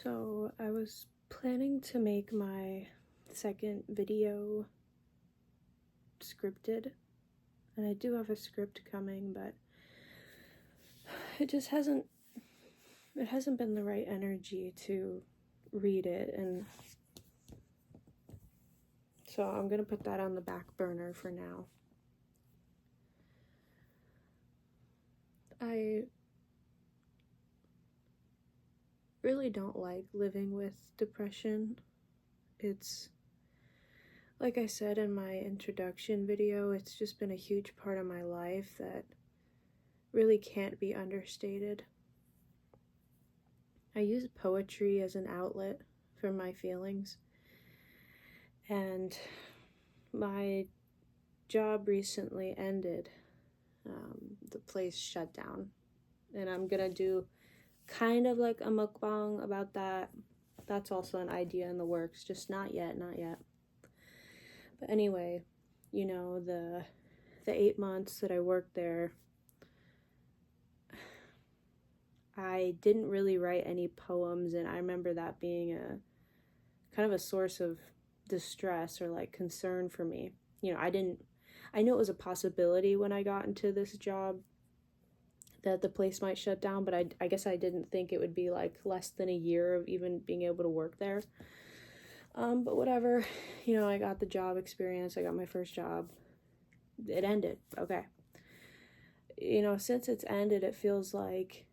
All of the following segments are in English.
So I was planning to make my second video scripted, and I do have a script coming, but it just hasn't been the right energy to read it, and so I'm gonna put that on the back burner for now. I really don't like living with depression. It's, like I said in my introduction video, it's just been a huge part of my life that really can't be understated. I use poetry as an outlet for my feelings, and my job recently ended. The place shut down, and I'm gonna do kind of like a mukbang about that. That's also an idea in the works, just not yet. But anyway, the 8 months that I worked there, I didn't really write any poems, and I remember that being a kind of a source of distress or like concern for me. I knew it was a possibility when I got into this job that the place might shut down, but I guess I didn't think it would be like less than a year of even being able to work there. But whatever, I got the job experience, I got my first job. It ended, okay. Since it's ended, it feels like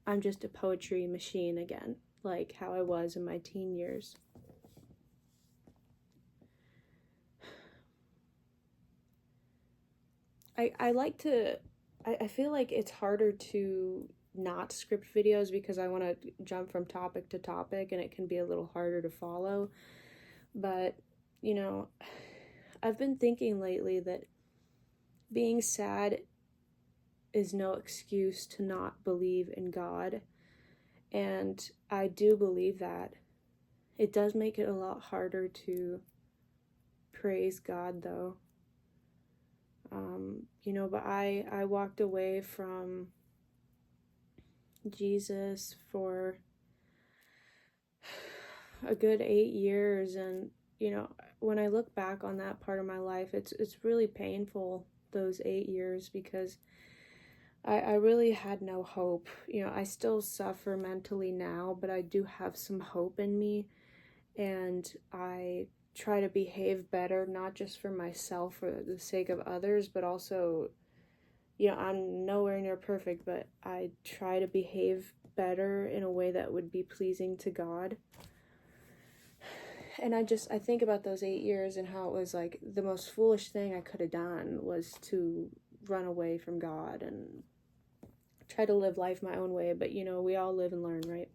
I'm just a poetry machine again, like how I was in my teen years. I feel like it's harder to not script videos because I want to jump from topic to topic, and it can be a little harder to follow. But, I've been thinking lately that being sad is no excuse to not believe in God. And I do believe that. It does make it a lot harder to praise God, though. But I walked away from Jesus for a good 8 years, and when I look back on that part of my life, it's really painful, those 8 years, because I really had no hope. I still suffer mentally now, but I do have some hope in me, and I try to behave better, not just for myself, for the sake of others, but also, I'm nowhere near perfect, but I try to behave better in a way that would be pleasing to God. And I think about those 8 years and how it was like the most foolish thing I could have done was to run away from God and try to live life my own way. But, we all live and learn, right?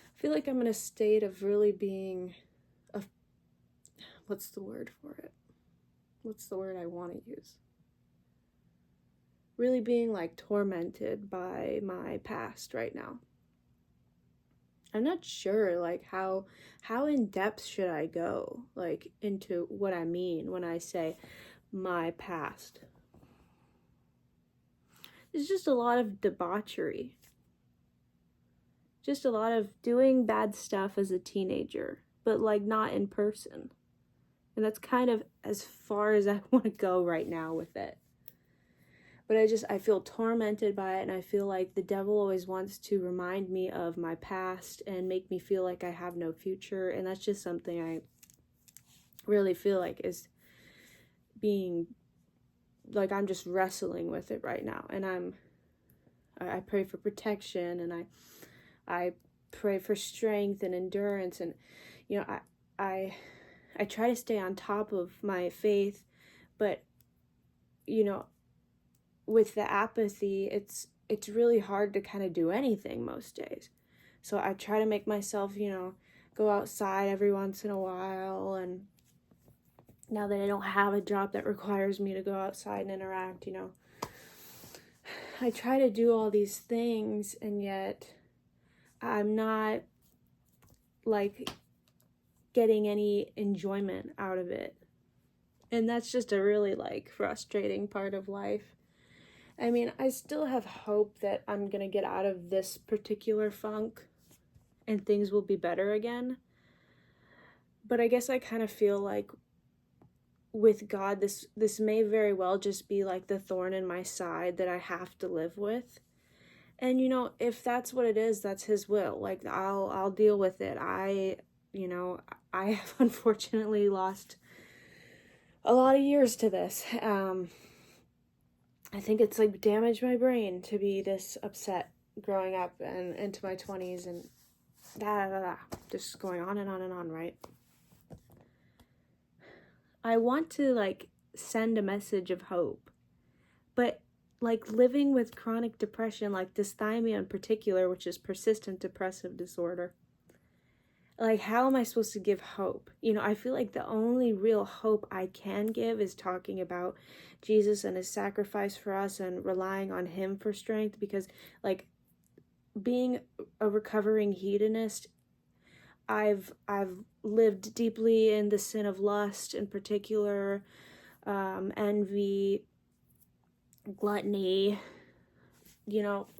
I feel like I'm in a state of really being what's the word for it? What's the word I want to use? Really being like tormented by my past right now. I'm not sure like how in depth should I go like into what I mean when I say my past. It's just a lot of debauchery. Just a lot of doing bad stuff as a teenager, but like not in person. And that's kind of as far as I want to go right now with it. But I feel tormented by it, and I feel like the devil always wants to remind me of my past and make me feel like I have no future, and that's just something I really feel like is being, like I'm just wrestling with it right now, and I pray for protection, and I pray for strength and endurance, and I try to stay on top of my faith, but with the apathy, it's really hard to kind of do anything most days. So I try to make myself, go outside every once in a while, and now that I don't have a job that requires me to go outside and interact, I try to do all these things, and yet I'm not like getting any enjoyment out of it. And that's just a really like frustrating part of life. I mean, I still have hope that I'm gonna get out of this particular funk and things will be better again. But I guess I kind of feel like with God, this may very well just be like the thorn in my side that I have to live with. And if that's what it is, that's his will. Like I'll deal with it. I have unfortunately lost a lot of years to this. I think it's like damaged my brain to be this upset growing up and into my 20s and just going on and on and on, right? I want to like send a message of hope, but like living with chronic depression, like dysthymia in particular, which is persistent depressive disorder, like how am I supposed to give hope? I feel like the only real hope I can give is talking about Jesus and his sacrifice for us and relying on him for strength, because like being a recovering hedonist, I've lived deeply in the sin of lust in particular, envy, gluttony.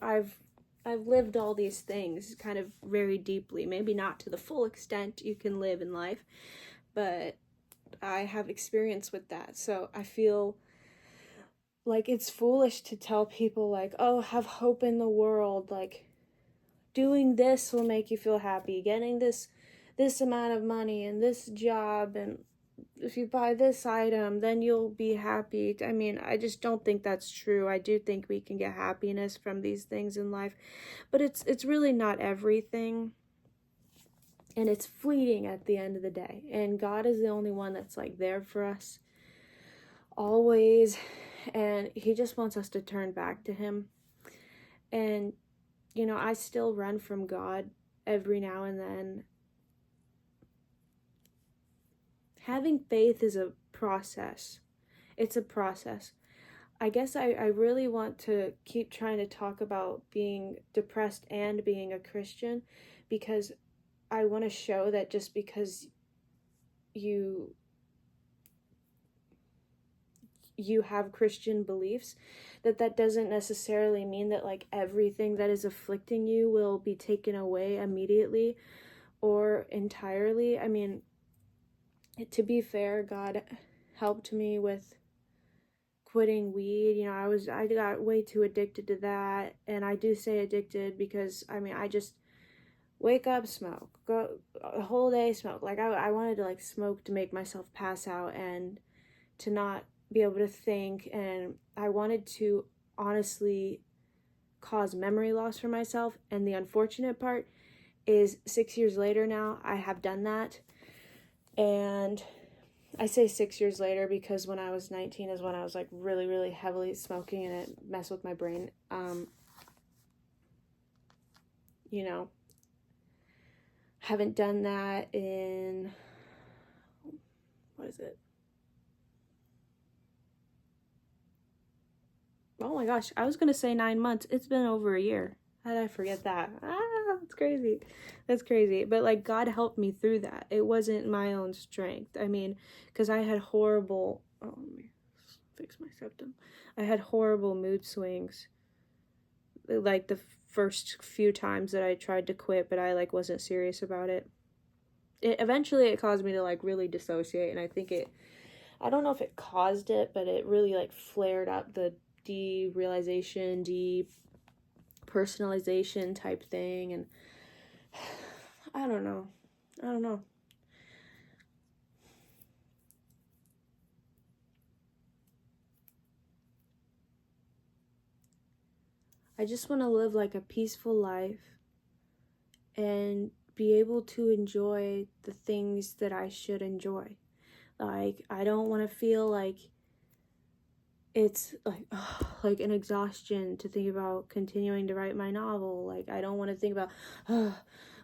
I've lived all these things kind of very deeply, maybe not to the full extent you can live in life, but I have experience with that. So I feel like it's foolish to tell people like, oh, have hope in the world, like doing this will make you feel happy, getting this amount of money and this job, and if you buy this item, then you'll be happy. I mean, I just don't think that's true. I do think we can get happiness from these things in life, but it's really not everything. And it's fleeting at the end of the day. And God is the only one that's like there for us always. And he just wants us to turn back to him. And, I still run from God every now and then. Having faith is a process. It's a process. I guess I really want to keep trying to talk about being depressed and being a Christian, because I want to show that just because you have Christian beliefs, that doesn't necessarily mean that like everything that is afflicting you will be taken away immediately or entirely. I mean, to be fair, God helped me with quitting weed. I got way too addicted to that, and I do say addicted because I just wake up, smoke, go a whole day, smoke. Like I wanted to like smoke to make myself pass out and to not be able to think, and I wanted to honestly cause memory loss for myself. And the unfortunate part is 6 years later now, I have done that. And I say 6 years later because when I was 19 is when I was like really, really heavily smoking, and it messed with my brain. Haven't done that in, what is it? Oh my gosh, I was going to say 9 months. It's been over a year. How did I forget that? That's crazy. That's crazy. But like God helped me through that. It wasn't my own strength. I mean, because I had horrible, let me fix my septum. I had horrible mood swings. Like the first few times that I tried to quit, but I like wasn't serious about it. Eventually it caused me to like really dissociate, and I think I don't know if it caused it, but it really like flared up the derealization, depersonalization type thing, and I don't know. I just want to live like a peaceful life and be able to enjoy the things that I should enjoy. Like, I don't want to feel like it's like an exhaustion to think about continuing to write my novel. Like, I don't want to think about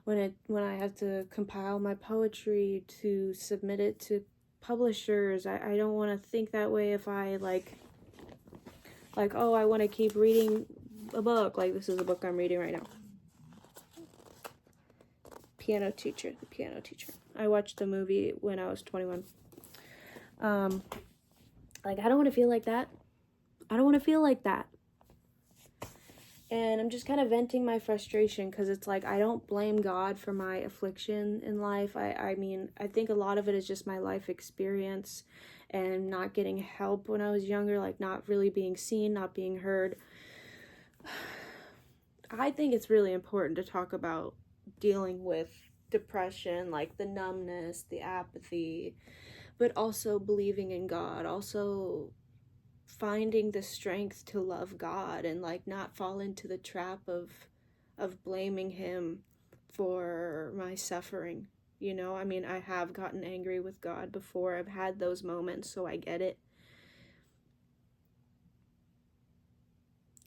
when I have to compile my poetry to submit it to publishers. I don't want to think that way if I like oh, I want to keep reading a book. Like, this is a book I'm reading right now. The Piano Teacher. I watched the movie when I was 21. Like, I don't want to feel like that. And I'm just kind of venting my frustration because it's like I don't blame God for my affliction in life. I mean, I think a lot of it is just my life experience and not getting help when I was younger, like not really being seen, not being heard. I think it's really important to talk about dealing with depression, like the numbness, the apathy, but also believing in God, also finding the strength to love God and like not fall into the trap of blaming him for my suffering. You know, I mean, I have gotten angry with God before. I've had those moments, so I get it.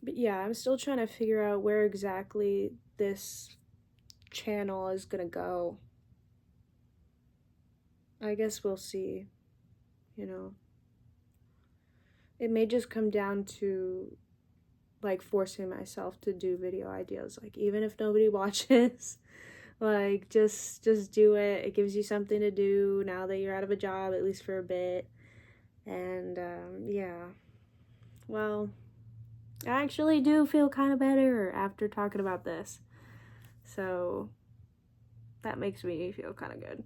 But yeah, I'm still trying to figure out where exactly this channel is gonna go. I guess we'll see, you know. It may just come down to like forcing myself to do video ideas, like even if nobody watches, like just do it. It gives you something to do now that you're out of a job, at least for a bit. And yeah, well, I actually do feel kind of better after talking about this, so that makes me feel kind of good.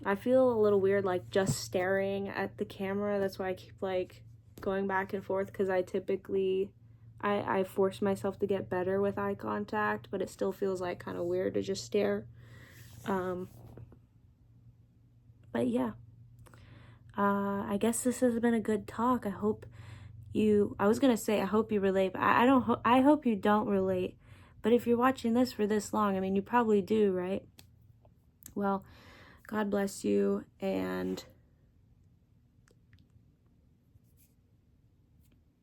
I feel a little weird like just staring at the camera. That's why I keep like going back and forth, because I typically I force myself to get better with eye contact, but it still feels like kind of weird to just stare. But yeah, I guess this has been a good talk. I hope you, I was gonna say I hope you relate, but I hope you don't relate. But if you're watching this for this long, I mean, you probably do, right? Well, God bless you, and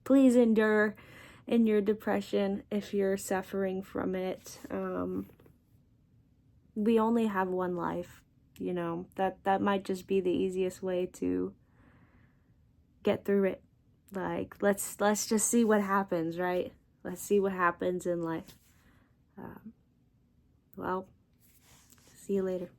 please endure in your depression if you're suffering from it. We only have one life, you know. That might just be the easiest way to get through it. Like, let's just see what happens, right? Let's see what happens in life. Well, see you later.